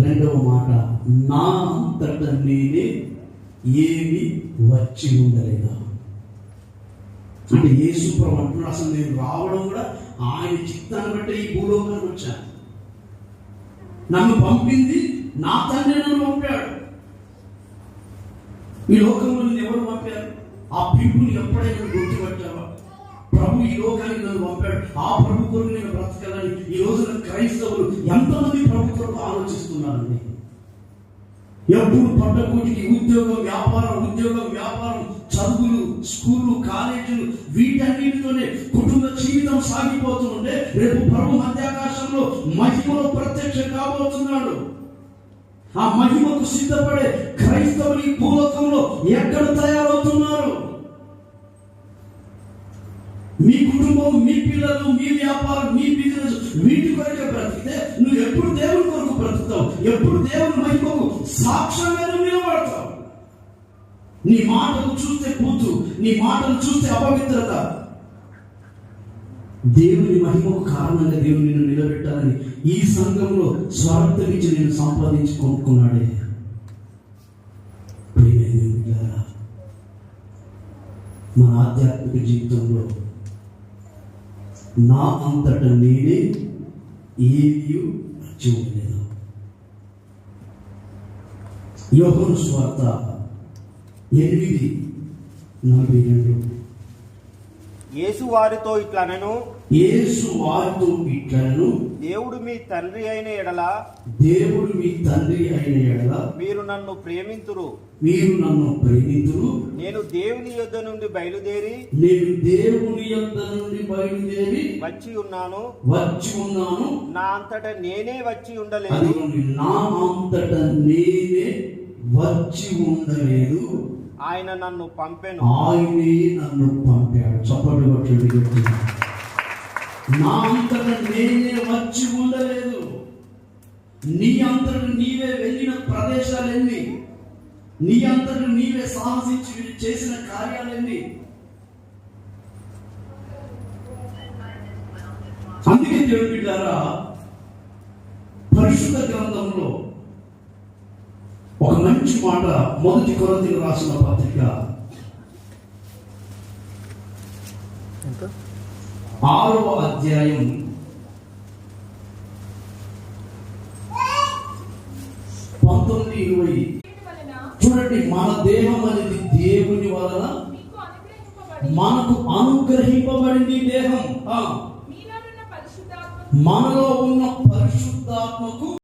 రెండవ మాట, నా అంతట నేనే ఏమి వచ్చి ఉండలేదా. అంటే యేసు ప్రభు అంటున్నాడు, అసలు నేను రావడం కూడా ఆయన చిత్తాన్ని బట్టి ఈ భూలోకానికి వచ్చాను. నన్ను పంపింది నా తండ్రి, నన్ను పంపాడు. ఈ లోకంలో నేను ఎవరు పంపారు? ఆ పిలుపుని ఎప్పుడైనా గుర్తుపట్టావా? ప్రభు ఈ లోకానికి నన్ను పంపాడు, ఆ ప్రభు కొరకు నేను బ్రతకాలని ఈ రోజున క్రైస్తవులు ఎంతమంది ప్రభు కొరకు ఆలోచిస్తున్నారండి. ఎప్పుడు పట్టకూటికి ఉద్యోగం వ్యాపారం, చదువులు, స్కూళ్ళు, కాలేజీలు, వీటన్నిటితోనే కుటుంబ జీవితం సాగిపోతూ ఉంటే రేపు ప్రభు మధ్యాకాశంలో మహిమలో ప్రత్యక్షం కాబోతున్నాడు. ఆ మహిమకు సిద్ధపడే క్రైస్తవులు ఈ భూలోకంలో ఎక్కడ తయారవుతున్నారు? మీ కుటుంబం, మీ పిల్లలు, మీ వ్యాపారం, మీ బిజినెస్, వీటి కొరకే బ్రతికితే నువ్వు ఎప్పుడు దేవుని కొరకు బ్రతుకుతావు? ఎప్పుడు దేవుని మహిమకు సాక్ష్యంగా నిలబడతావు? నీ మాటలు చూస్తే బూతు, నీ మాటలు చూస్తే అపవిత్రత. దేవుని మహిమకు కారణంగా దేవుని నిన్ను నిలబెట్టాలని ఈ సంఘంలో స్వార్థమించి నేను సంపాదించి కొనుక్కున్నాడే. మన ఆధ్యాత్మిక జీవితంలో నా అంతట నేనే ఏమీ చూడలేదు. యోహాను సువార్త 8:42. యేసు వారితో ఇట్లనెను, దేవుడు మీ తండ్రి అయిన ఎడల మీరు నన్ను ప్రేమింతురు. నేను దేవుని యొద్ద నుండి బయలుదేరి వచ్చి ఉన్నాను. నా అంతట నేనే వచ్చి ఉండలేదు. ఆయన నన్ను పంపెను. ఆయనే నన్ను పంపాడు. చప్పట్లు కొట్టండి. నా అంతట నేనే వచ్చి ఉండలేదు. నీ అంతట నీవే వెళ్ళిన ప్రదేశాలెన్ని? నీ అంతట నీవే సాహసించి చేసిన కార్యాలెన్ని? అందుకే దేవుని బిడ్డలారా, పరిశుద్ధ గ్రంథంలో ఒక మంచి మాట, 1 కొరింథీయులకు రాసిన పత్రిక 6వ అధ్యాయం 19-20. చూడండి, మన దేహం అనేది దేవుని వలన మనకు అనుగ్రహింపబడింది. దేహం మనలో ఉన్న పరిశుద్ధాత్మకు